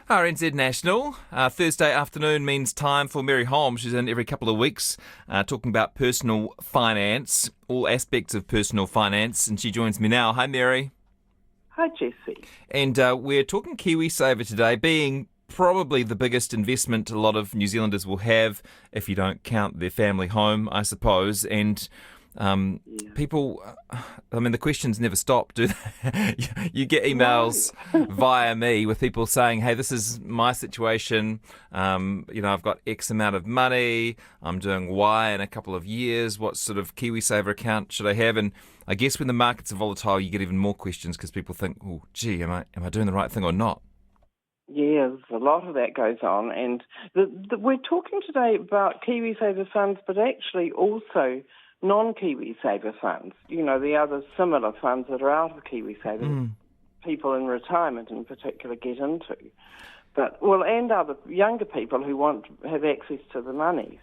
RNZ National. Thursday afternoon means time for Mary Holm. She's in every couple of weeks talking about personal finance, all aspects of personal finance, and she joins me now. Hi, Mary. Hi, Jesse. And we're talking Kiwisaver today, being probably the biggest investment a lot of New Zealanders will have, if you don't count their family home, I suppose. And people, the questions never stop, do they? You get emails via me with people saying, hey, this is my situation. I've got X amount of money. I'm doing Y in a couple of years. What sort of Kiwisaver account should I have? And I guess when the markets are volatile, you get even more questions because people think, oh, gee, am I doing the right thing or not? Yes, a lot of that goes on. And we're talking today about Kiwisaver funds, but actually also non-Kiwisaver funds, the other similar funds that are out of Kiwisaver, that people in retirement in particular get into. And other younger people who want to have access to the money.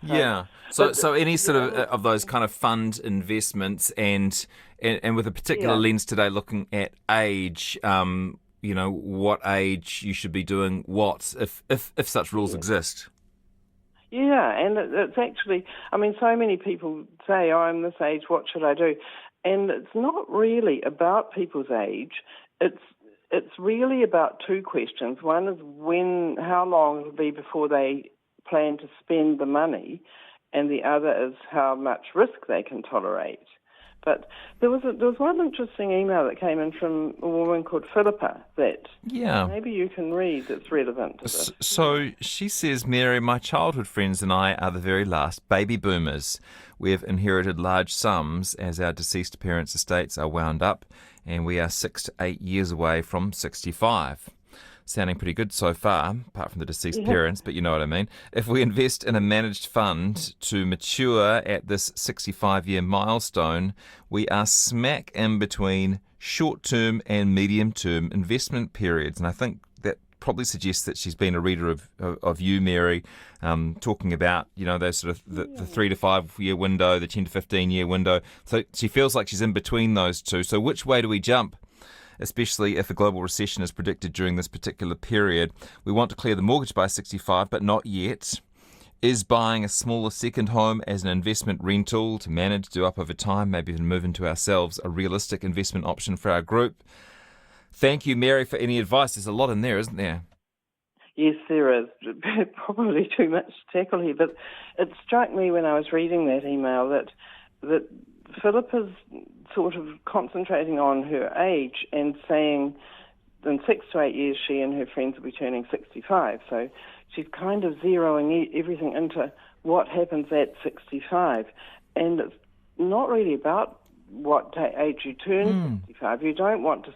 So any sort of those kind of fund investments and with a particular lens today looking at age, what age you should be doing what, if such rules exist. Yeah, and it's actually, so many people say, I'm this age, what should I do? And it's not really about people's age. It's really about two questions. One is how long it'll be before they plan to spend the money, and the other is how much risk they can tolerate. But there was one interesting email that came in from a woman called Philippa that maybe you can read that's relevant to this. So she says, Mary, my childhood friends and I are the very last baby boomers. We have inherited large sums as our deceased parents' estates are wound up, and we are 6 to 8 years away from 65. Sounding pretty good so far, apart from the deceased parents, but you know what I mean. If we invest in a managed fund to mature at this 65-year milestone, we are smack in between short-term and medium-term investment periods. And I think that probably suggests that she's been a reader of you, Mary, talking about, those sort of the 3 to 5 year window, the 10 to 15 year window. So she feels like she's in between those two. So which way do we jump? Especially if a global recession is predicted during this particular period. We want to clear the mortgage by 65, but not yet. Is buying a smaller second home as an investment rental to manage, do up over time, maybe even move into ourselves, a realistic investment option for our group? Thank you, Mary, for any advice. There's a lot in there, isn't there? Yes, there is. Probably too much to tackle here, but it struck me when I was reading that email that Philippa's sort of concentrating on her age and saying in 6 to 8 years she and her friends will be turning 65. So she's kind of zeroing everything into what happens at 65. And it's not really about what age you turn 65. You don't want to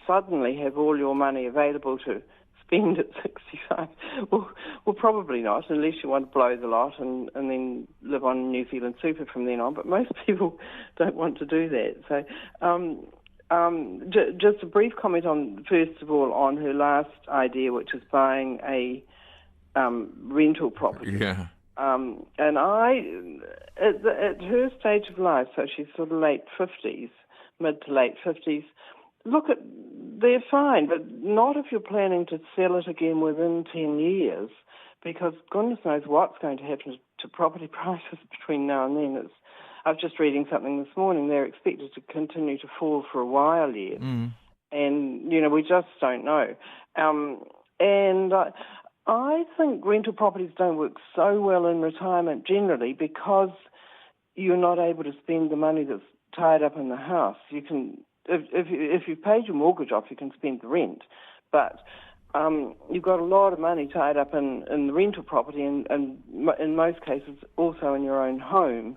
suddenly have all your money available to spend at 65. Well, probably not, unless you want to blow the lot and then live on New Zealand super from then on. But most people don't want to do that. So just a brief comment first of all, on her last idea, which is buying a rental property. Yeah. And at her stage of life, so she's sort of mid to late 50s, they're fine, but not if you're planning to sell it again within 10 years, because goodness knows what's going to happen to property prices between now and then. I was just reading something this morning. They're expected to continue to fall for a while yet. And, we just don't know. And I think rental properties don't work so well in retirement generally because you're not able to spend the money that's tied up in the house. You can... If you've paid your mortgage off, you can spend the rent. But you've got a lot of money tied up in the rental property and in most cases also in your own home.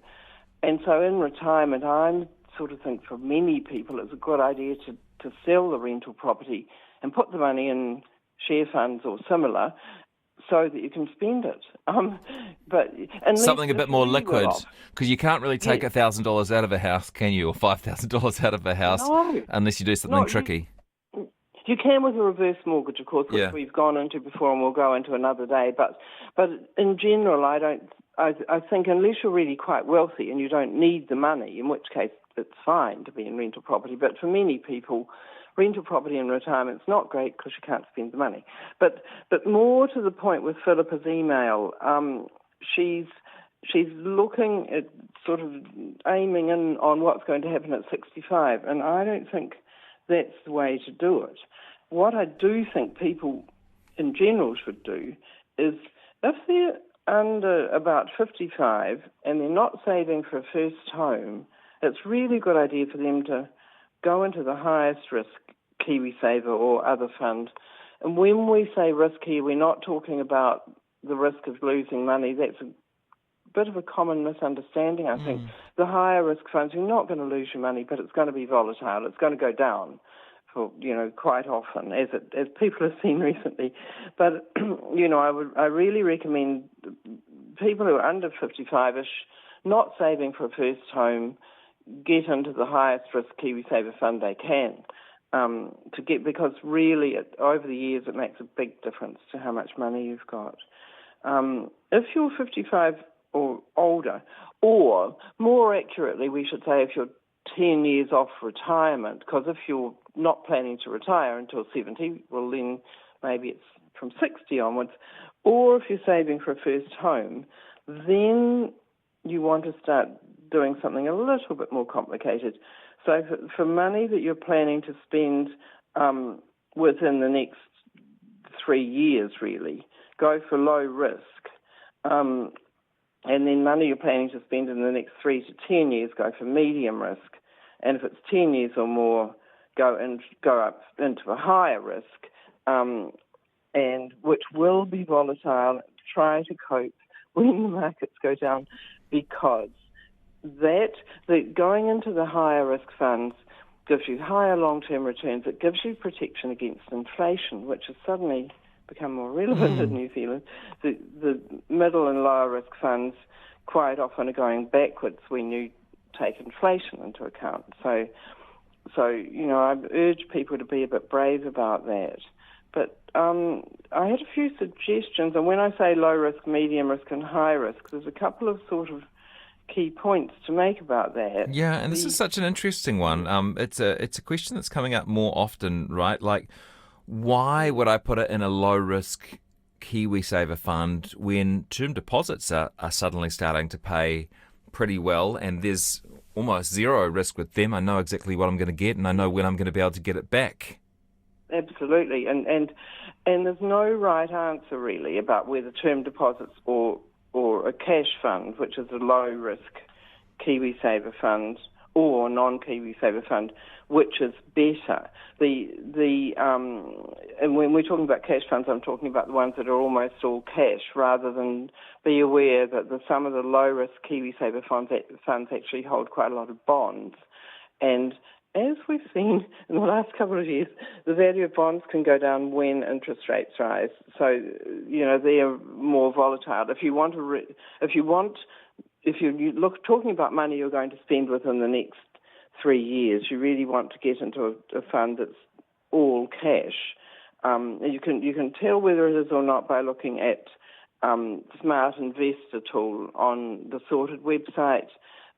And so in retirement, I sort of think for many people it's a good idea to sell the rental property and put the money in share funds or similar so that you can spend it. But something a bit more liquid, because you can't really take $1,000 out of a house, can you, or $5,000 out of a house, unless you do something tricky. You can with a reverse mortgage, of course, which we've gone into before and we'll go into another day. But in general, I think unless you're really quite wealthy and you don't need the money, in which case it's fine to be in rental property. But for many people, rental property in retirement's not great because you can't spend the money. But more to the point with Philippa's email, she's looking at sort of aiming in on what's going to happen at 65, and I don't think that's the way to do it. What I do think people in general should do is, if they're under about 55 and they're not saving for a first home, it's really a good idea for them to go into the highest risk Kiwisaver or other fund. And when we say risky, we're not talking about the risk of losing money. That's a bit of a common misunderstanding, I think. The higher risk funds, you're not going to lose your money, but it's going to be volatile. It's going to go down for, quite often, as people have seen recently. But, I really recommend people who are under 55-ish, not saving for a first home, get into the highest risk Kiwisaver fund they can, because really over the years it makes a big difference to how much money you've got. If you're 55 or older, or more accurately, we should say if you're 10 years off retirement, because if you're not planning to retire until 70, well then maybe it's from 60 onwards, or if you're saving for a first home, then you want to start doing something a little bit more complicated. So for money that you're planning to spend within the next 3 years, really, go for low risk. And then money you're planning to spend in the next 3 to 10 years, go for medium risk. And if it's 10 years or more, go up into a higher risk, and which will be volatile. Try to cope when the markets go down, because going into the higher risk funds gives you higher long-term returns. It gives you protection against inflation, which has suddenly become more relevant in New Zealand. The middle and lower risk funds quite often are going backwards when you take inflation into account. So I urge people to be a bit brave about that. But I had a few suggestions, and when I say low risk, medium risk, and high risk, there's a couple of sort of key points to make about that. Yeah, and this is such an interesting one. It's a question that's coming up more often, right? Like, why would I put it in a low risk Kiwisaver fund when term deposits are suddenly starting to pay pretty well, and there's almost zero risk with them? I know exactly what I'm going to get, and I know when I'm going to be able to get it back. Absolutely, and there's no right answer really about whether term deposits or a cash fund, which is a low risk Kiwisaver fund, or non-Kiwisaver fund, which is better. And when we're talking about cash funds, I'm talking about the ones that are almost all cash, rather than be aware that some of the low-risk Kiwisaver funds actually hold quite a lot of bonds. And as we've seen in the last couple of years, the value of bonds can go down when interest rates rise. So, they're more volatile. If you're talking about money you're going to spend within the next 3 years, you really want to get into a fund that's all cash. You can tell whether it is or not by looking at Smart Investor tool on the Sorted website.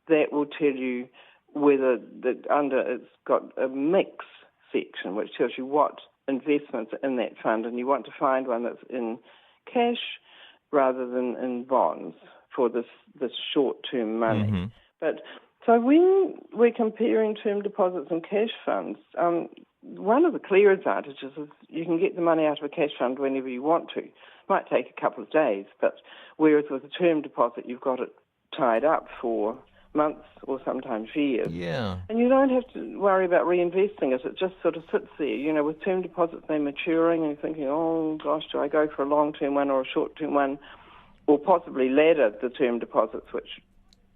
That will tell you whether it's got a mix section which tells you what investments are in that fund, and you want to find one that's in cash rather than in bonds for this short-term money. Mm-hmm. But so when we're comparing term deposits and cash funds, one of the clear advantages is you can get the money out of a cash fund whenever you want to. It might take a couple of days, but whereas with a term deposit, you've got it tied up for months or sometimes years. Yeah. And you don't have to worry about reinvesting it. It just sort of sits there. With term deposits, they're maturing, and you're thinking, oh, gosh, do I go for a long-term one or a short-term one? Or possibly ladder the term deposits, which,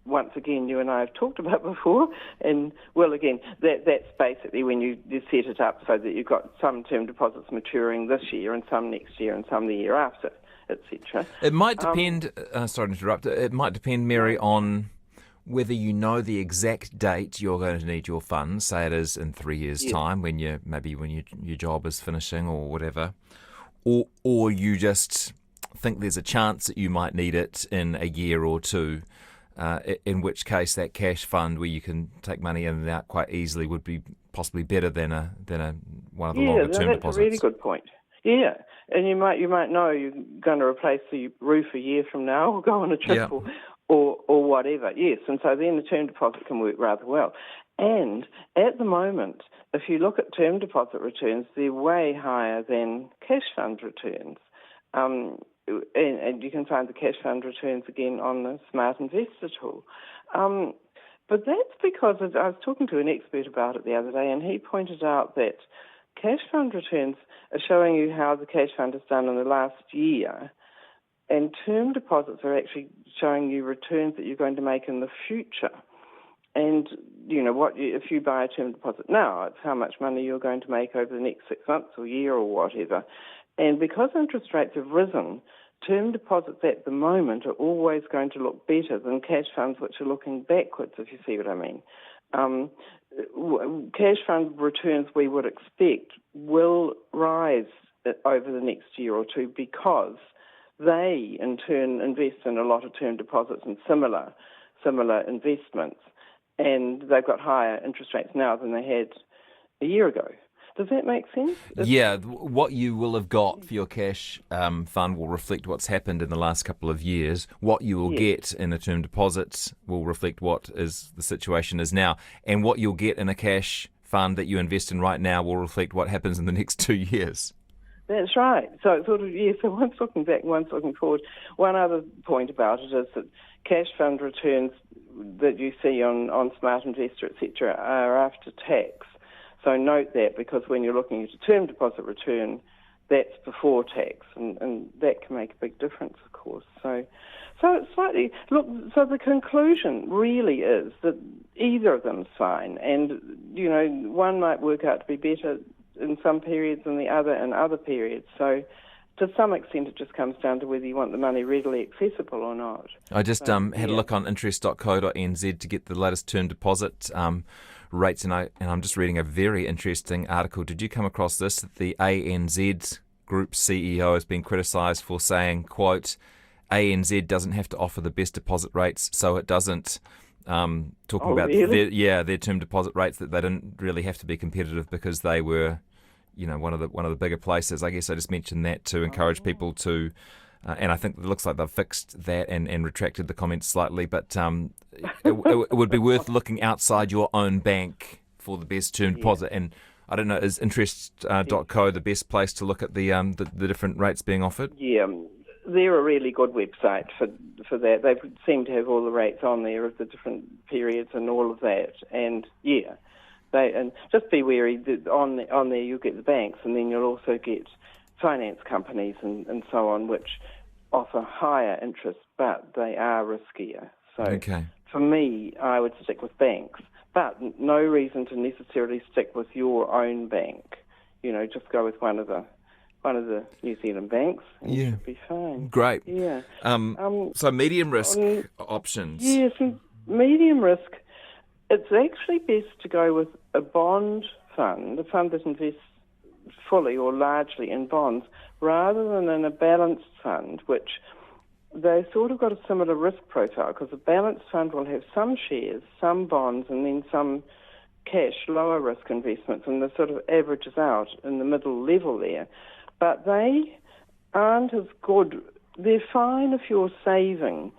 once again, you and I have talked about before. And, well, again, that's basically when you set it up so that you've got some term deposits maturing this year and some next year and some the year after, etc. It might depend, sorry to interrupt, it might depend, Mary, on whether you know the exact date you're going to need your funds, say it is in 3 years' time, when your job is finishing or whatever, or you just think there's a chance that you might need it in a year or two. in which case that cash fund where you can take money in and out quite easily would be possibly better than one of the longer term that's deposits. a really good point. Yeah, and you might know you're going to replace the roof a year from now, or go on a trip, or whatever. Yes, and so then the term deposit can work rather well. And at the moment, if you look at term deposit returns, they're way higher than cash fund returns. And you can find the cash fund returns again on the Smart Investor tool. But that's because I was talking to an expert about it the other day, and he pointed out that cash fund returns are showing you how the cash fund has done in the last year, and term deposits are actually showing you returns that you're going to make in the future. And, if you buy a term deposit now, it's how much money you're going to make over the next 6 months or year or whatever. And because interest rates have risen, term deposits at the moment are always going to look better than cash funds which are looking backwards, if you see what I mean. Cash fund returns we would expect will rise over the next year or two because they, in turn, invest in a lot of term deposits and similar investments, and they've got higher interest rates now than they had a year ago. Does that make sense? Yeah, what you will have got for your cash fund will reflect what's happened in the last couple of years. What you will get in a term deposit will reflect what is the situation is now. And what you'll get in a cash fund that you invest in right now will reflect what happens in the next 2 years. That's right. So it's so one's looking back and one's looking forward. One other point about it is that cash fund returns that you see on Smart Investor, etc., are after tax. So note that, because when you're looking at a term deposit return, that's before tax, and that can make a big difference, of course. So it's slightly so the conclusion really is that either of them's fine, and one might work out to be better in some periods than the other in other periods. So to some extent, it just comes down to whether you want the money readily accessible or not. I just had a look on interest.co.nz to get the latest term deposit rates, and I'm just reading a very interesting article. Did you come across this? The ANZ Group CEO has been criticised for saying, quote, ANZ doesn't have to offer the best deposit rates, so it doesn't. Talking about their term deposit rates, that they didn't really have to be competitive because they were, one of the bigger places. I guess I just mentioned that to encourage people to, and I think it looks like they've fixed that and retracted the comments slightly. But it would be worth looking outside your own bank for the best term deposit. And I don't know, is interest.co the best place to look at the different rates being offered? Yeah. They're a really good website for that. They seem to have all the rates on there of the different periods and all of that. And and just be wary that on there you'll get the banks, and then you'll also get finance companies and so on, which offer higher interest, but they are riskier. So for me, I would stick with banks, but no reason to necessarily stick with your own bank. Just go with one of the New Zealand banks, and you should be fine. Great. Yeah. So medium risk options. Yes, medium risk. It's actually best to go with a bond fund, a fund that invests fully or largely in bonds, rather than in a balanced fund, which they sort of got a similar risk profile, because a balanced fund will have some shares, some bonds, and then some cash, lower risk investments, and the sort of averages out in the middle level there. But they aren't as good. They're fine if you're saving,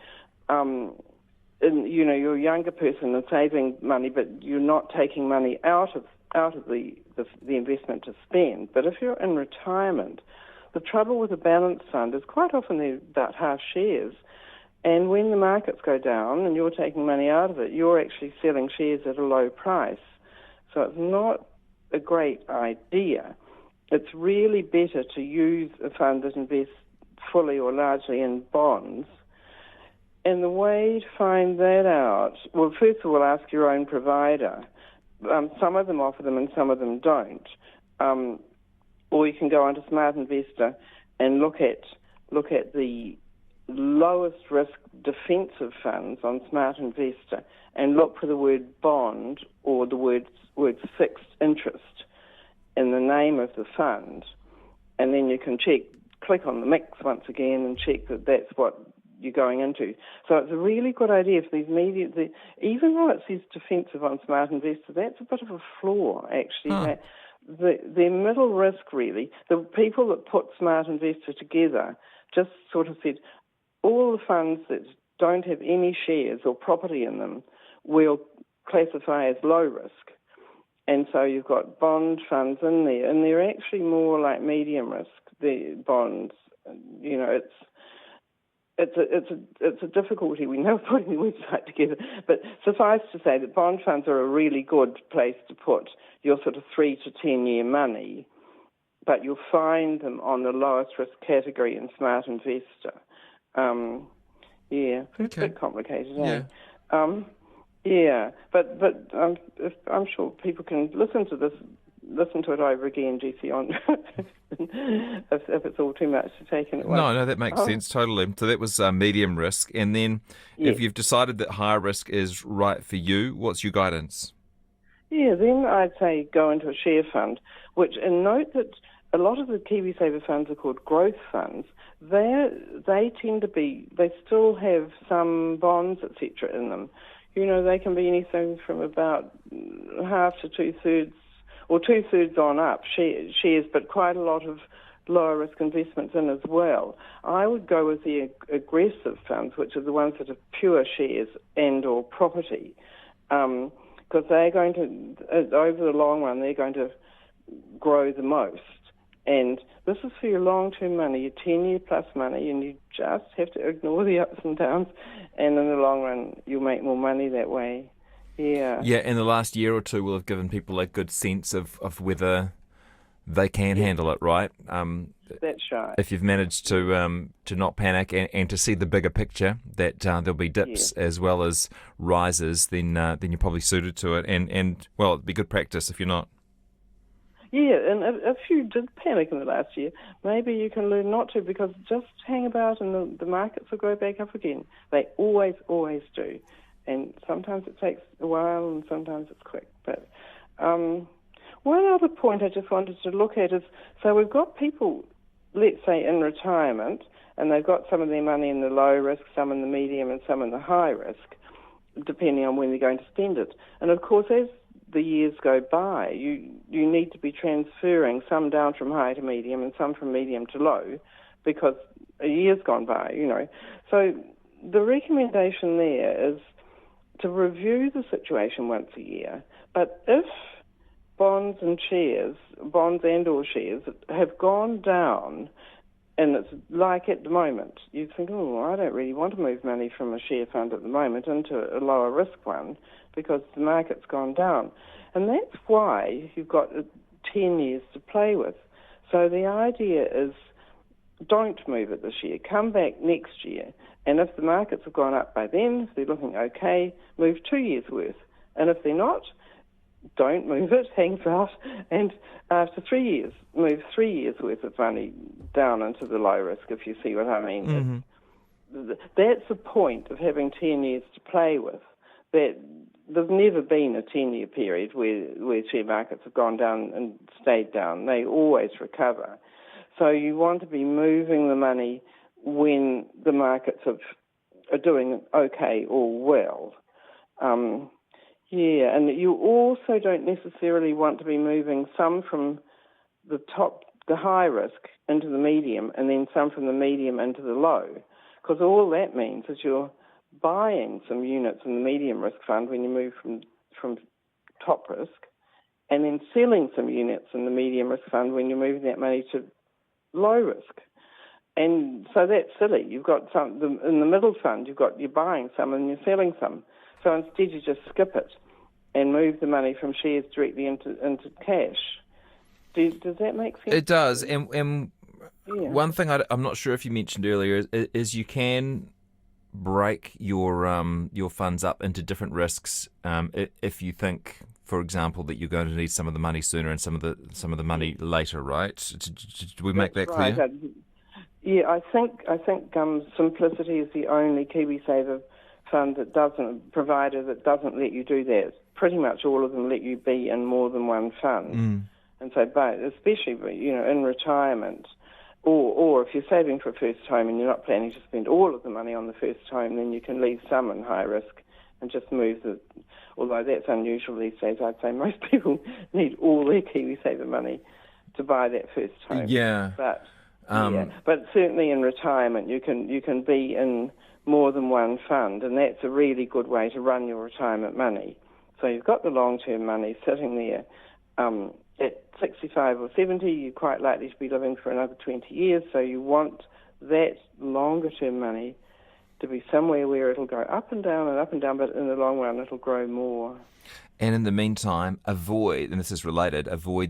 you're a younger person and saving money, but you're not taking money out of the investment to spend. But if you're in retirement, the trouble with a balanced fund is quite often they're about half shares. And when the markets go down and you're taking money out of it, you're actually selling shares at a low price. So it's not a great idea. It's really better to use a fund that invests fully or largely in bonds. And the way to find that out, well, first of all, ask your own provider. Some of them offer them and some of them don't. Or you can go onto Smart Investor and look at the lowest risk defensive funds on Smart Investor and look for the word bond or the word fixed interest in the name of the fund, and then you can click on the mix once again and check that that's what you're going into. So it's a really good idea for these media. Even though it says defensive on Smart Investor, that's a bit of a flaw, actually. Their middle risk, really, the people that put Smart Investor together just sort of said, all the funds that don't have any shares or property in them will classify as low risk. And so you've got bond funds in there, and they're actually more like medium risk, the bonds. You know, it's a difficulty we know putting the website together. But suffice to say that bond funds are a really good place to put your sort of 3 to 10 year money, but you'll find them on the lowest risk category in Smart Investor. It's a bit complicated, eh? But I'm sure people can listen to it over again, Jesse, on if it's all too much to take in at once. No, that makes sense, totally. So that was medium risk. And then if you've decided that high risk is right for you, what's your guidance? Yeah, then I'd say go into a share fund, and note that a lot of the Kiwisaver funds are called growth funds. They tend to be, they still have some bonds, etc. in them. You know, they can be anything from about half to 2/3, or 2/3 on up shares, but quite a lot of lower risk investments in as well. I would go with the aggressive funds, which are the ones that are pure shares and or property, because they're going to, over the long run, they're going to grow the most. And this is for your long-term money, your 10-year plus money, and you just have to ignore the ups and downs, and in the long run, you'll make more money that way. Yeah. Yeah, and the last year or two will have given people a good sense of whether they can handle it, right? That's right. If you've managed to not panic and to see the bigger picture, that there'll be dips as well as rises, then you're probably suited to it. And well, it'd be good practice if you're not. Yeah, and if you did panic in the last year, maybe you can learn not to, because just hang about and the markets will go back up again. They always do. And sometimes it takes a while and sometimes it's quick. But one other point I just wanted to look at is, so we've got people, let's say, in retirement, and they've got some of their money in the low risk, some in the medium, and some in the high risk, depending on when they're going to spend it. And of course, as the years go by, you need to be transferring some down from high to medium and some from medium to low, because a year's gone by, you know. So the recommendation there is to review the situation once a year, but if bonds and or shares have gone down, and it's like at the moment, you think, I don't really want to move money from a share fund at the moment into a lower risk one because the market's gone down. And that's why you've got 10 years to play with. So the idea is, don't move it this year. Come back next year. And if the markets have gone up by then, if they're looking okay, move 2 years' worth. And if they're not, don't move it, hang fast, and after 3 years, move 3 years' worth of money down into the low risk, if you see what I mean. Mm-hmm. That's the point of having 10 years to play with. That there's never been a 10-year period where share markets have gone down and stayed down. They always recover. So you want to be moving the money when the markets are doing okay or well. And you also don't necessarily want to be moving some from the high risk into the medium, and then some from the medium into the low, because all that means is you're buying some units in the medium risk fund when you move from top risk, and then selling some units in the medium risk fund when you're moving that money to low risk. And so that's silly. You've got in the middle fund, you're buying some and you're selling some. So instead you just skip it and move the money from shares directly into cash. Does that make sense? It does. And one thing I'm not sure if you mentioned earlier is you can break your funds up into different risks if you think, for example, that you're going to need some of the money sooner and some of the money later, right? Did we make that clear? Right. Yeah, I think Simplicity is the only Kiwisaver fund that doesn't let you do that. Pretty much all of them let you be in more than one fund. And so, but especially in retirement, or if you're saving for a first home and you're not planning to spend all of the money on the first home, then you can leave some in high risk and just move the. Although that's unusual these days, I'd say most people need all their Kiwisaver money to buy that first home. Yeah. But certainly in retirement, you can be in more than one fund, and that's a really good way to run your retirement money. So you've got the long-term money sitting there. At 65 or 70, you're quite likely to be living for another 20 years, so you want that longer-term money to be somewhere where it'll go up and down, but in the long run it'll grow more. And in the meantime, avoid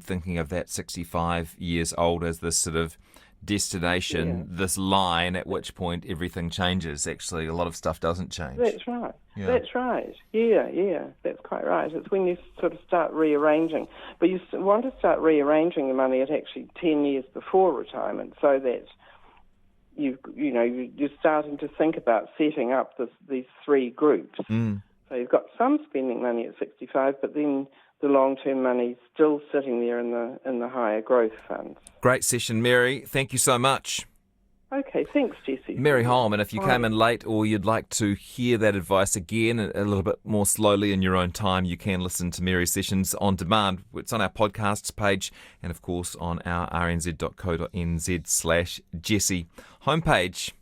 thinking of that 65 years old as this sort of destination, this line at which point everything changes. Actually, a lot of stuff doesn't change. That's right. Yeah. That's right. Yeah, that's quite right. It's when you sort of start rearranging. But you want to start rearranging the money at actually 10 years before retirement, so that you're starting to think about setting up these three groups. Mm. So you've got some spending money at 65, but then the long-term money's still sitting there in the higher growth funds. Great session, Mary. Thank you so much. Okay, thanks, Jesse. Mary Holm, and if you came in late or you'd like to hear that advice again a little bit more slowly in your own time, you can listen to Mary's sessions on demand. It's on our podcasts page and, of course, on our rnz.co.nz/Jesse homepage.